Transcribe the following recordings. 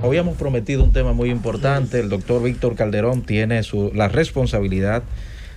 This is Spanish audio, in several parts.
habíamos prometido un tema muy importante. El doctor Víctor Calderón tiene la responsabilidad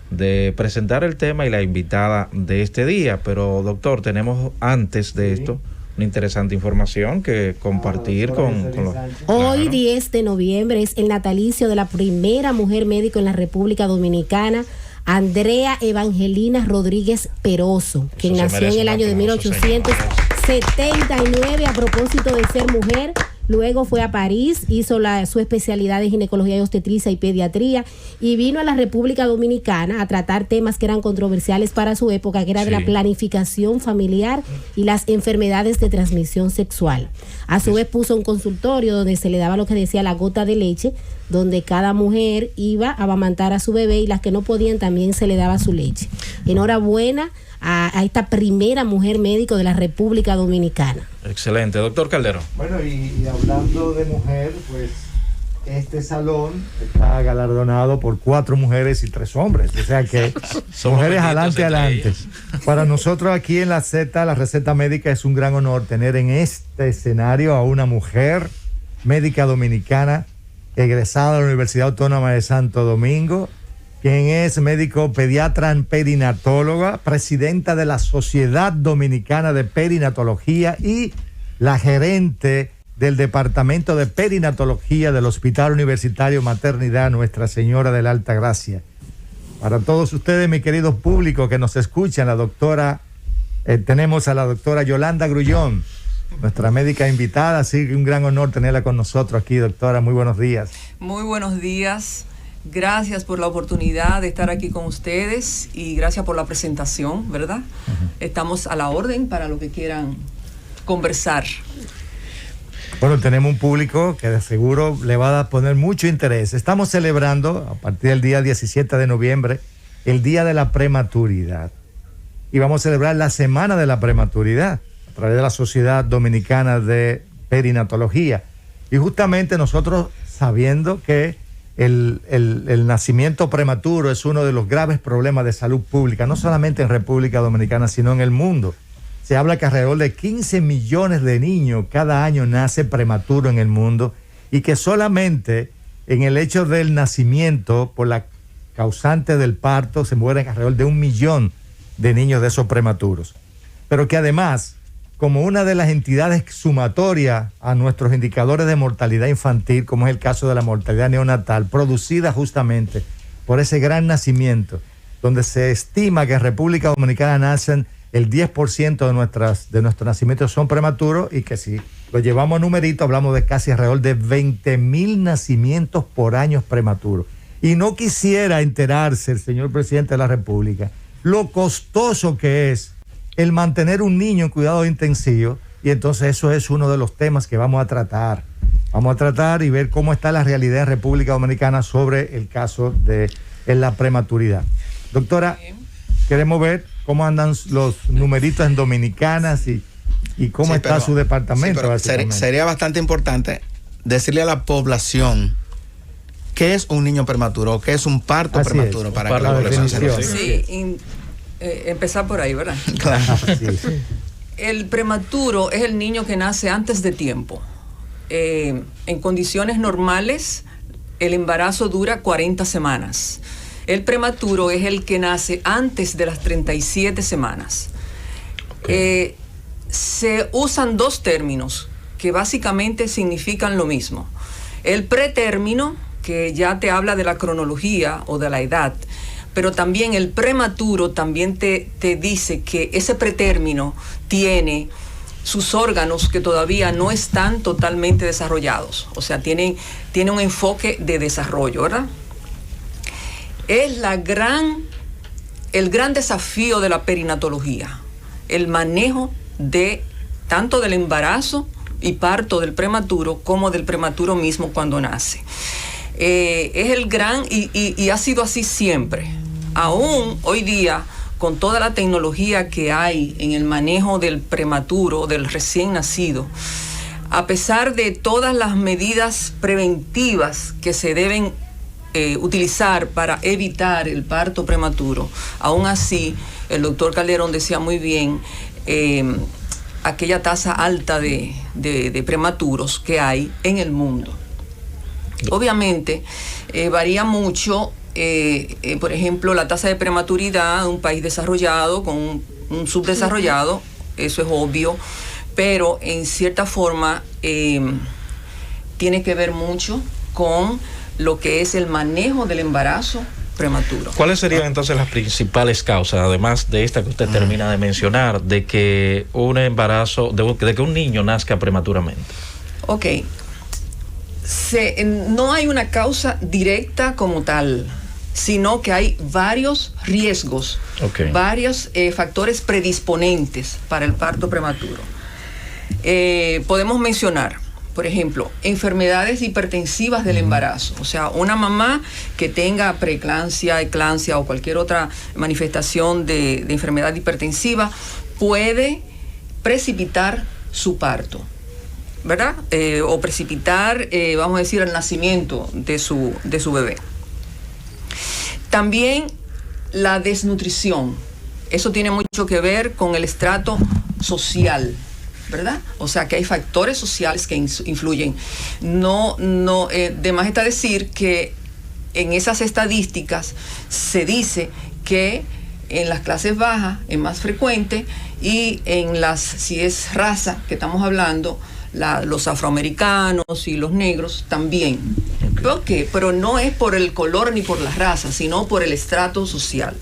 de presentar el tema y la invitada de este día. Pero, doctor, tenemos antes de esto una interesante información que compartir con los... Hoy, 10 de noviembre, es el natalicio de la primera mujer médico en la República Dominicana, Andrea Evangelina Rodríguez Peroso, quien nació en el año de 1879 a propósito de ser mujer. Luego fue a París, hizo su especialidad de ginecología y obstetricia y pediatría y vino a la República Dominicana a tratar temas que eran controversiales para su época, que era de la planificación familiar y las enfermedades de transmisión sexual. A su vez puso un consultorio donde se le daba lo que decía la gota de leche, donde cada mujer iba a amamantar a su bebé y las que no podían también se le daba su leche. Enhorabuena a esta primera mujer médico de la República Dominicana. Excelente, doctor Calderón. Bueno, y hablando de mujer, pues este salón está galardonado por 4 mujeres y 3 hombres, o sea que mujeres adelante. Para nosotros aquí en la Z, la receta médica, es un gran honor tener en este escenario a una mujer médica dominicana egresada de la Universidad Autónoma de Santo Domingo, quien es médico pediatra perinatóloga, presidenta de la Sociedad Dominicana de Perinatología y la gerente del Departamento de Perinatología del Hospital Universitario Maternidad Nuestra Señora de la Alta Gracia. Para todos ustedes, mis queridos públicos que nos escuchan, tenemos a la doctora Yolanda Grullón, nuestra médica invitada, así que un gran honor tenerla con nosotros aquí, doctora. Muy buenos días. Muy buenos días. Gracias por la oportunidad de estar aquí con ustedes y gracias por la presentación, ¿verdad? Estamos a la orden para lo que quieran conversar. Bueno, tenemos un público que de seguro le va a poner mucho interés. Estamos celebrando a partir del día 17 de noviembre el Día de la Prematuridad y vamos a celebrar la Semana de la Prematuridad a través de la Sociedad Dominicana de Perinatología. Y justamente nosotros, sabiendo que el nacimiento prematuro es uno de los graves problemas de salud pública, no solamente en República Dominicana, sino en el mundo. Se habla que alrededor de 15 millones de niños cada año nace prematuro en el mundo y que solamente en el hecho del nacimiento, por la causante del parto, se mueren alrededor de 1 millón de niños de esos prematuros. Pero que además, como una de las entidades sumatorias a nuestros indicadores de mortalidad infantil, como es el caso de la mortalidad neonatal, producida justamente por ese gran nacimiento, donde se estima que en República Dominicana nacen el 10% de nuestros nacimientos son prematuros, y que si lo llevamos a numerito, hablamos de casi alrededor de 20,000 nacimientos por año prematuros. Y no quisiera enterarse el señor presidente de la República lo costoso que es el mantener un niño en cuidados intensivos, y entonces eso es uno de los temas que vamos a tratar. Vamos a tratar y ver cómo está la realidad en República Dominicana sobre el caso de la prematuridad. Doctora, queremos ver cómo andan los numeritos en Dominicanas y cómo está su departamento. Sería bastante importante decirle a la población qué es un niño prematuro o qué es un parto prematuro, para que la población se lo sepa. Empezar por ahí, ¿verdad? Claro. Sí. El prematuro es el niño que nace antes de tiempo. En condiciones normales, el embarazo dura 40 semanas. El prematuro es el que nace antes de las 37 semanas. Se usan 2 términos que básicamente significan lo mismo. El pretérmino, que ya te habla de la cronología o de la edad, pero también el prematuro también te dice que ese pretérmino tiene sus órganos que todavía no están totalmente desarrollados, o sea, tiene un enfoque de desarrollo, ¿verdad? Es el gran desafío de la perinatología, el manejo de tanto del embarazo y parto del prematuro como del prematuro mismo cuando nace. Es el gran, y ha sido así siempre. Aún hoy día, con toda la tecnología que hay en el manejo del prematuro, del recién nacido, a pesar de todas las medidas preventivas que se deben utilizar para evitar el parto prematuro, aún así, el doctor Calderón decía muy bien, aquella tasa alta de prematuros que hay en el mundo. Obviamente, varía mucho, por ejemplo, la tasa de prematuridad de un país desarrollado con un subdesarrollado, eso es obvio, pero en cierta forma tiene que ver mucho con lo que es el manejo del embarazo prematuro. ¿Cuáles serían entonces las principales causas, además de esta que usted termina de mencionar, de que un embarazo, de que un niño nazca prematuramente? Ok. No hay una causa directa como tal, sino que hay varios riesgos, varios factores predisponentes para el parto prematuro. Podemos mencionar, por ejemplo, enfermedades hipertensivas del embarazo. O sea, una mamá que tenga preeclampsia, eclampsia o cualquier otra manifestación de enfermedad hipertensiva puede precipitar su parto, ¿verdad? O precipitar, vamos a decir, el nacimiento de su bebé. También la desnutrición. Eso tiene mucho que ver con el estrato social, ¿verdad? O sea que hay factores sociales que influyen. De más está decir que en esas estadísticas se dice que en las clases bajas es más frecuente y en las, si es raza que estamos hablando, los afroamericanos y los negros también. Okay. Pero no es por el color ni por la raza, sino por el estrato social.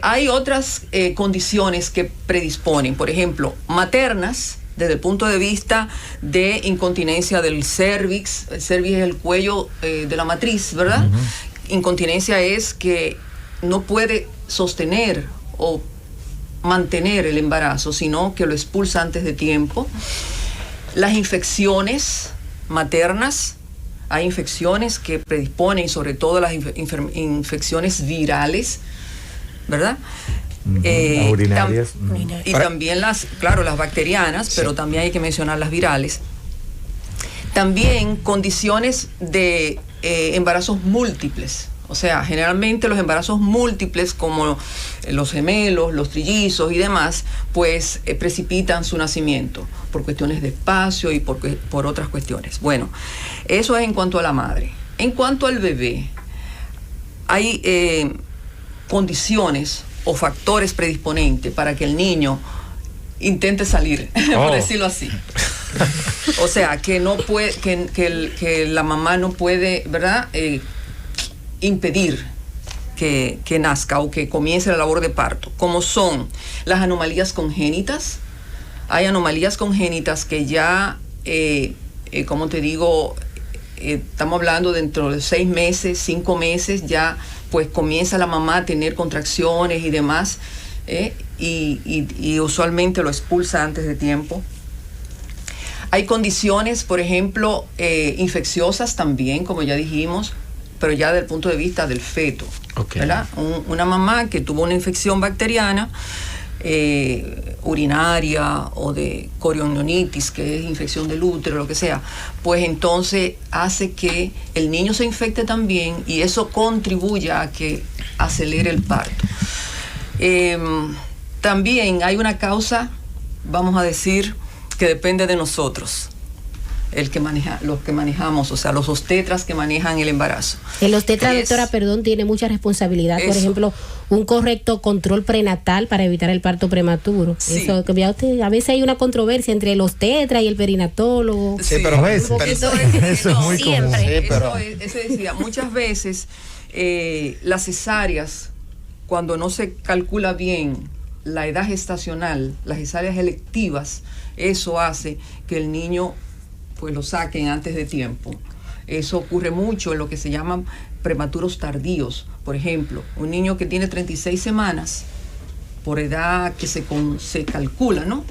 Hay otras condiciones que predisponen, por ejemplo, maternas, desde el punto de vista de incontinencia del cervix. El cervix es el cuello de la matriz, ¿verdad? Incontinencia es que no puede sostener o mantener el embarazo, sino que lo expulsa antes de tiempo. Las infecciones maternas, hay infecciones que predisponen, sobre todo las infecciones virales, ¿verdad? Las urinarias. Y también las bacterianas, pero también hay que mencionar las virales. También condiciones de embarazos múltiples. O sea, generalmente los embarazos múltiples, como los gemelos, los trillizos y demás, pues precipitan su nacimiento por cuestiones de espacio y por otras cuestiones. Bueno, eso es en cuanto a la madre. En cuanto al bebé, hay condiciones o factores predisponentes para que el niño intente salir, por decirlo así. O sea, que no puede, que la mamá no puede, ¿verdad?, impedir que nazca o que comience la labor de parto, como son las anomalías congénitas. Hay anomalías congénitas que ya, como te digo, estamos hablando dentro de 6 meses, 5 meses, ya pues comienza la mamá a tener contracciones y demás, y usualmente lo expulsa antes de tiempo. Hay condiciones, por ejemplo, infecciosas también, como ya dijimos, pero ya desde el punto de vista del feto, ¿verdad? Una mamá que tuvo una infección bacteriana, urinaria o de corionitis, que es infección del útero, lo que sea, pues entonces hace que el niño se infecte también y eso contribuye a que acelere el parto. También hay una causa, vamos a decir, que depende de nosotros. Los que manejamos, o sea, los obstetras que manejan el embarazo. El obstetra, doctora, tiene mucha responsabilidad. Por ejemplo, un correcto control prenatal para evitar el parto prematuro. Sí. Eso, a veces hay una controversia entre el obstetra y el perinatólogo. Sí, pero a veces. Eso es muy común. Sí, pero eso decía, muchas veces las cesáreas, cuando no se calcula bien la edad gestacional, las cesáreas electivas, eso hace que el niño pues lo saquen antes de tiempo. Eso ocurre mucho en lo que se llaman prematuros tardíos. Por ejemplo, un niño que tiene 36 semanas, por edad que se calcula, ¿no?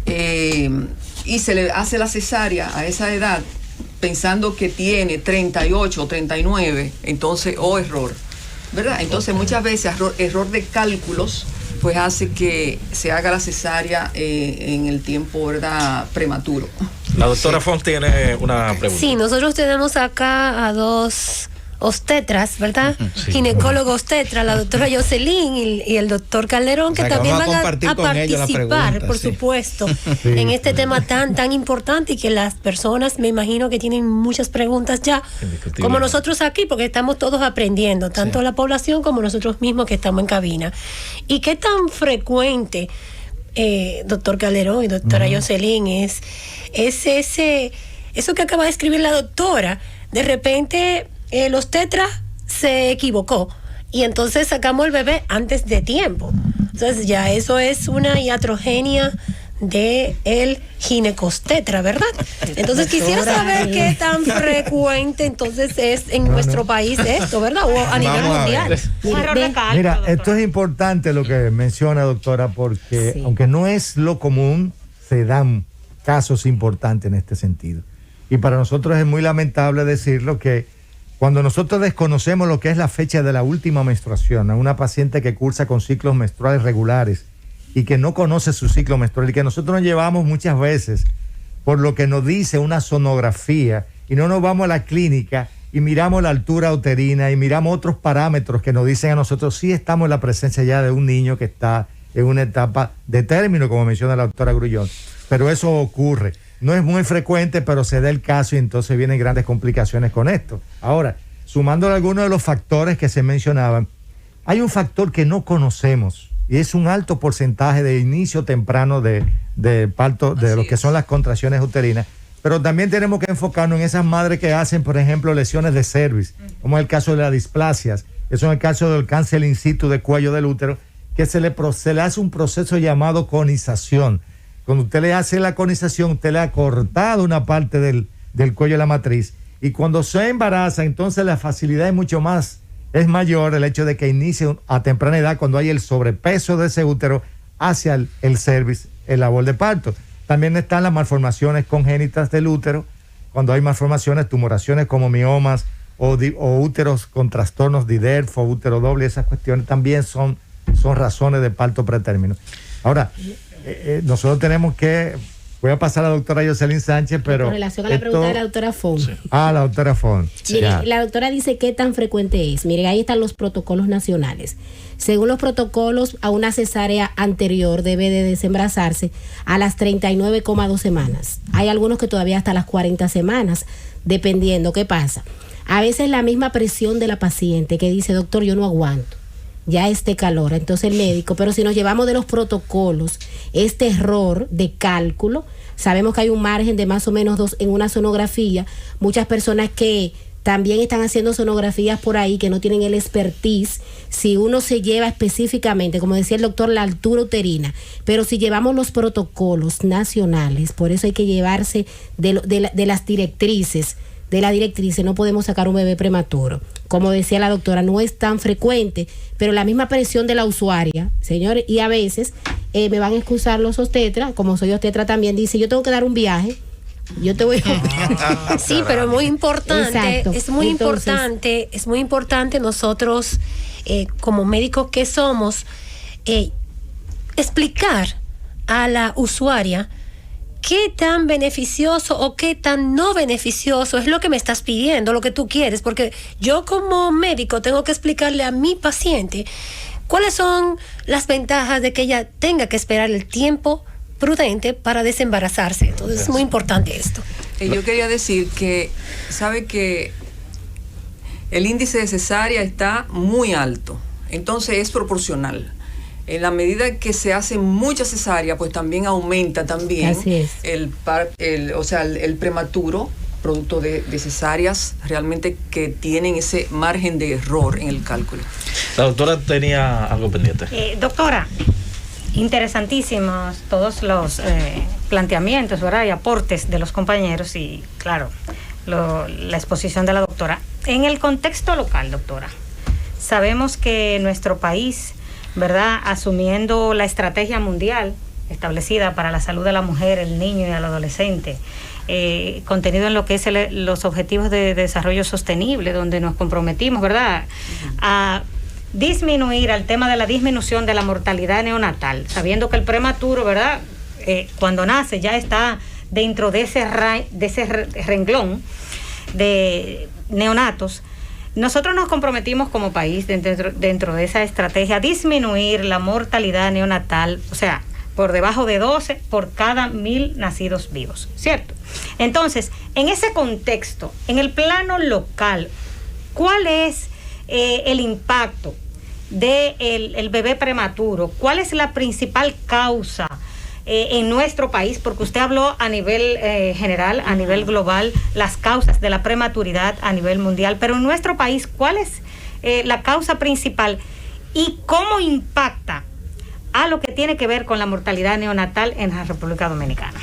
Y se le hace la cesárea a esa edad pensando que tiene 38 o 39, entonces, error, ¿verdad? Entonces muchas veces error de cálculos pues hace que se haga la cesárea en el tiempo, ¿verdad?, prematuro. La doctora Font tiene una pregunta. Sí, nosotros tenemos acá a dos obstetras, ¿verdad? Sí. Ginecólogo obstetra, la doctora Jocelyn y el doctor Calderón, que también van a participar, por supuesto, en este tema tan importante, y que las personas, me imagino que tienen muchas preguntas ya, como nosotros aquí, porque estamos todos aprendiendo, tanto la población como nosotros mismos que estamos en cabina. ¿Y qué tan frecuente, doctor Calderón y doctora Jocelyn, es eso que acaba de escribir la doctora? De repente el obstetra se equivocó y entonces sacamos el bebé antes de tiempo. Entonces ya eso es una iatrogenia de el ginecobstetra, ¿verdad? Entonces quisiera saber qué tan frecuente entonces es en nuestro país esto, ¿verdad? O a nivel mundial. Mira, esto es importante lo que menciona, doctora, porque aunque no es lo común, se dan casos importantes en este sentido. Y para nosotros es muy lamentable decirlo, que cuando nosotros desconocemos lo que es la fecha de la última menstruación a una paciente que cursa con ciclos menstruales regulares y que no conoce su ciclo menstrual, y que nosotros nos llevamos muchas veces por lo que nos dice una sonografía, y no nos vamos a la clínica y miramos la altura uterina y miramos otros parámetros que nos dicen a nosotros si estamos en la presencia ya de un niño que está en una etapa de término, como menciona la doctora Grullón. Pero eso ocurre. No es muy frecuente, pero se da el caso, y entonces vienen grandes complicaciones con esto. Ahora, sumándole algunos de los factores que se mencionaban, hay un factor que no conocemos, y es un alto porcentaje de inicio temprano de parto, de lo que son las contracciones uterinas. Pero también tenemos que enfocarnos en esas madres que hacen, por ejemplo, lesiones de cervix, como es el caso de las displasias. Eso es el caso del cáncer in situ de cuello del útero, que se le hace un proceso llamado conización. Cuando usted le hace la conización, usted le ha cortado una parte del cuello de la matriz, y cuando se embaraza, entonces la facilidad es mayor el hecho de que inicie a temprana edad, cuando hay el sobrepeso de ese útero hacia el cervix, el labor de parto. También están las malformaciones congénitas del útero, cuando hay malformaciones, tumoraciones como miomas o úteros con trastornos de DIDERF o útero doble. Esas cuestiones también son razones de parto pretérmino. Ahora, nosotros tenemos que... Voy a pasar a la doctora Jocelyn Sánchez, pero... Con relación a la pregunta de la doctora Fon. Sí. La doctora Fon. Mire, la doctora dice qué tan frecuente es. Mire, ahí están los protocolos nacionales. Según los protocolos, a una cesárea anterior debe de desembarazarse a las 39,2 semanas. Hay algunos que todavía hasta las 40 semanas, dependiendo. ¿Qué pasa? A veces la misma presión de la paciente que dice, doctor, yo no aguanto ya este calor, entonces el médico, pero si nos llevamos de los protocolos, este error de cálculo, sabemos que hay un margen de más o menos 2 en una sonografía, muchas personas que también están haciendo sonografías por ahí que no tienen el expertise, si uno se lleva específicamente, como decía el doctor, la altura uterina, pero si llevamos los protocolos nacionales, por eso hay que llevarse de las directrices, no podemos sacar un bebé prematuro. Como decía la doctora, no es tan frecuente, pero la misma presión de la usuaria, señores, y a veces me van a excusar los obstetras, como soy obstetra también, dice, yo tengo que dar un viaje, yo te voy a... Sí, pero muy importante, exacto. Es muy importante nosotros, como médicos que somos, explicar a la usuaria qué tan beneficioso o qué tan no beneficioso es lo que me estás pidiendo, lo que tú quieres, porque yo como médico tengo que explicarle a mi paciente cuáles son las ventajas de que ella tenga que esperar el tiempo prudente para desembarazarse. Entonces es muy importante esto. Yo quería decir que, sabe que el índice de cesárea está muy alto, entonces es proporcional. En la medida que se hace mucha cesárea, pues también aumenta también el prematuro, producto de cesáreas realmente que tienen ese margen de error en el cálculo. La doctora tenía algo pendiente. Doctora, interesantísimos todos los planteamientos, ¿verdad? Y aportes de los compañeros y, claro, la exposición de la doctora. En el contexto local, doctora, sabemos que nuestro país, ¿verdad?, asumiendo la estrategia mundial establecida para la salud de la mujer, el niño y el adolescente, contenido en lo que es los objetivos de desarrollo sostenible, donde nos comprometimos, ¿verdad?, a disminuir al tema de la disminución de la mortalidad neonatal, sabiendo que el prematuro, ¿verdad?, cuando nace ya está dentro de ese renglón de neonatos. nosotros nos comprometimos como país dentro de esa estrategia a disminuir la mortalidad neonatal, o sea, por debajo de 12 por cada 1,000 nacidos vivos, ¿cierto? Entonces, en ese contexto, en el plano local, ¿cuál es el impacto del bebé prematuro? ¿Cuál es la principal causa en nuestro país? Porque usted habló a nivel general, a nivel global, las causas de la prematuridad a nivel mundial, pero en nuestro país, ¿cuál es la causa principal y cómo impacta a lo que tiene que ver con la mortalidad neonatal en la República Dominicana?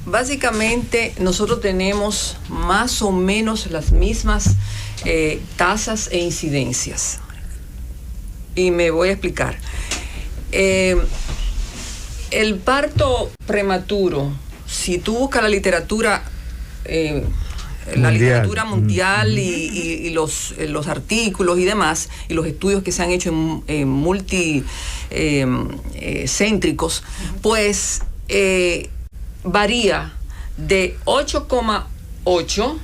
Básicamente, nosotros tenemos más o menos las mismas tasas e incidencias. Y me voy a explicar. El parto prematuro, si tú buscas la literatura literatura mundial y los artículos y demás, y los estudios que se han hecho en multicéntricos, pues varía de 8,8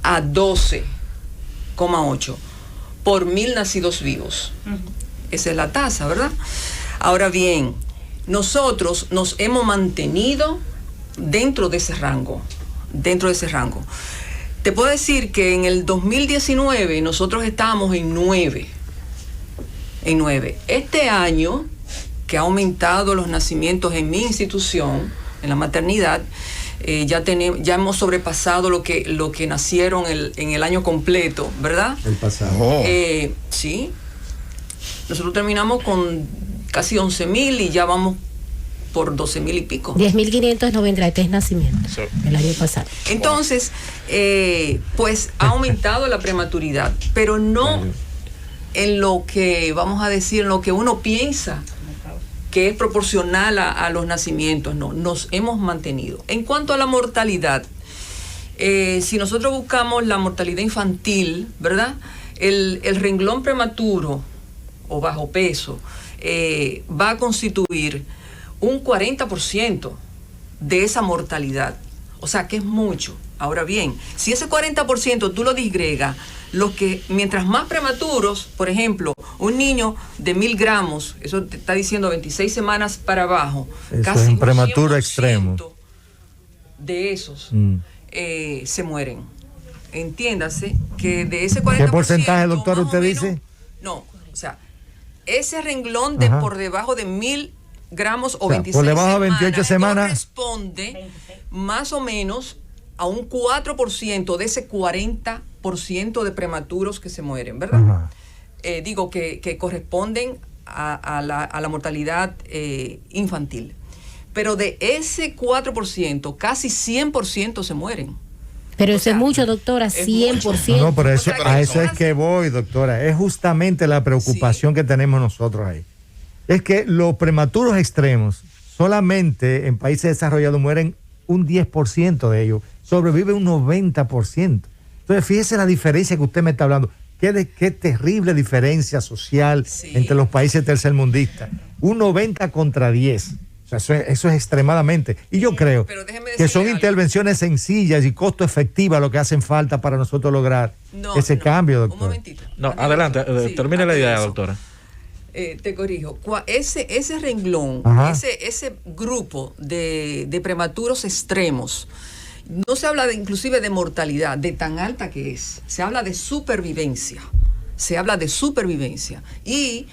a 12,8 por 1,000 nacidos vivos. Esa es la tasa, ¿verdad? Ahora bien, nosotros nos hemos mantenido dentro de ese rango. Te puedo decir que en el 2019 nosotros estábamos en 9. Este año, que ha aumentado los nacimientos en mi institución, en la maternidad, ya hemos sobrepasado lo que nacieron en el año completo, ¿verdad? El pasado. Sí. Nosotros terminamos con casi 11,000 y ya vamos por 12,000 y pico. 10.593 nacimientos el año pasado. Entonces, pues ha aumentado la prematuridad, pero no en lo que, vamos a decir, en lo que uno piensa que es proporcional a los nacimientos. No, nos hemos mantenido. En cuanto a la mortalidad, si nosotros buscamos la mortalidad infantil, ¿verdad? El renglón prematuro o bajo peso va a constituir un 40% de esa mortalidad. O sea que es mucho. Ahora bien, si ese 40% tú lo disgregas, los que mientras más prematuros, por ejemplo, un niño de 1,000 gramos, eso te está diciendo 26 semanas para abajo, eso casi es un prematuro extremo de esos se mueren. Entiéndase que de ese 40%... ¿Qué porcentaje, doctor, usted dice? No, o sea, ese renglón de por debajo de 1,000 gramos o 26 por debajo de 28 semanas corresponde más o menos a un 4% de ese 40% de prematuros que se mueren, ¿verdad? Digo que corresponden a la mortalidad infantil. Pero de ese 4%, casi 100% se mueren. Pero eso es mucho, doctora, 100%. No, pero eso, a eso es que voy, doctora. Es justamente la preocupación que tenemos nosotros ahí. Es que los prematuros extremos, solamente en países desarrollados mueren un 10% de ellos. Sobrevive un 90%. Entonces, fíjese la diferencia que usted me está hablando. Qué terrible diferencia social entre los países tercermundistas. Un 90 contra 10. O sea, eso es extremadamente. Y yo creo que son intervenciones sencillas y costo efectivas lo que hacen falta para nosotros lograr ese cambio, doctor. Un momentito. No, adelante, termine la idea, doctora. Te corrijo. Ese renglón, ese grupo de prematuros extremos, no se habla inclusive de mortalidad, de tan alta que es. Se habla de supervivencia. Y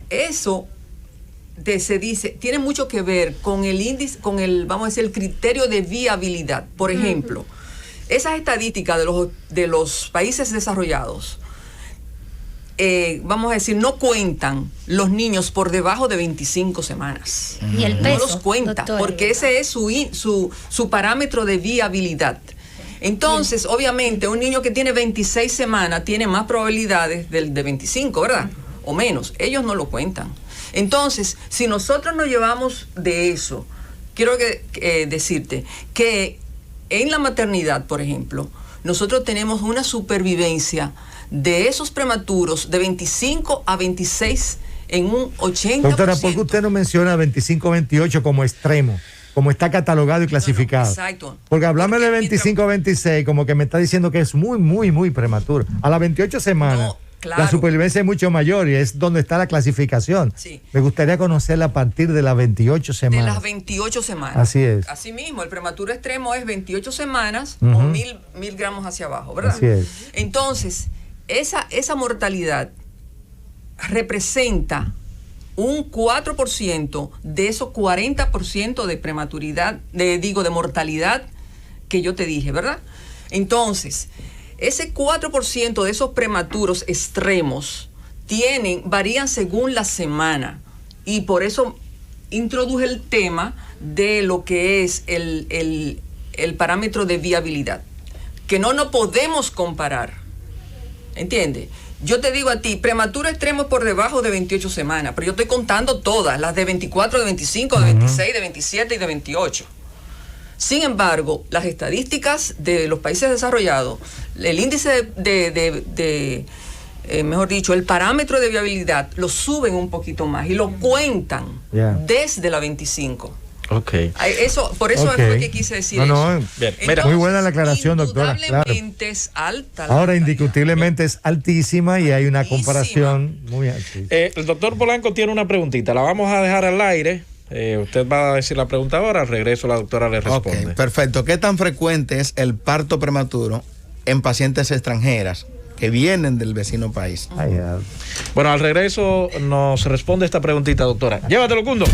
eso se dice, tiene mucho que ver con el índice, vamos a decir, el criterio de viabilidad. Por ejemplo, esas estadísticas de los países desarrollados, vamos a decir, no cuentan los niños por debajo de 25 semanas. ¿Y el peso? No los cuenta, doctor, porque ese es su parámetro de viabilidad. Entonces, obviamente, un niño que tiene 26 semanas tiene más probabilidades del de 25, ¿verdad? O menos. Ellos no lo cuentan. Entonces, si nosotros nos llevamos de eso, quiero decirte que en la maternidad, por ejemplo, nosotros tenemos una supervivencia de esos prematuros de 25 a 26 en un 80%. Doctora, ¿por qué usted no menciona 25-28 como extremo? como está catalogado y clasificado. Exacto. Porque hablarme de 25 a 26, como que me está diciendo que es muy, muy, muy prematuro. A las 28 semanas, la supervivencia es mucho mayor y es donde está la clasificación. Sí. Me gustaría conocerla a partir de las 28 semanas. De las 28 semanas. Así es. Así mismo, el prematuro extremo es 28 semanas o 1000 gramos hacia abajo, ¿verdad? Así es. Entonces, esa mortalidad representa un 4% de esos 40% de prematuridad, de mortalidad que yo te dije, ¿verdad? Entonces, ese 4% de esos prematuros extremos varían según la semana, y por eso introduje el tema de lo que es el parámetro de viabilidad, que no nos podemos comparar, ¿entiendes? Yo te digo a ti, prematuro extremo es por debajo de 28 semanas, pero yo estoy contando todas, las de 24, de 25, de 26, de 27 y de 28. Sin embargo, las estadísticas de los países desarrollados, el índice mejor dicho, el parámetro de viabilidad, lo suben un poquito más y lo cuentan desde la 25. Okay. Por eso es lo que quise decir. Bien. Entonces, muy buena la aclaración, doctora. Indudablemente es alta. Ahora, indiscutiblemente es altísima y hay una comparación muy alta. El doctor Polanco tiene una preguntita, la vamos a dejar al aire. Usted va a decir la pregunta ahora, al regreso la doctora le responde. Ok, perfecto. ¿Qué tan frecuente es el parto prematuro en pacientes extranjeras que vienen del vecino país? Bueno, al regreso nos responde esta preguntita, doctora. Llévatelo, Cundo.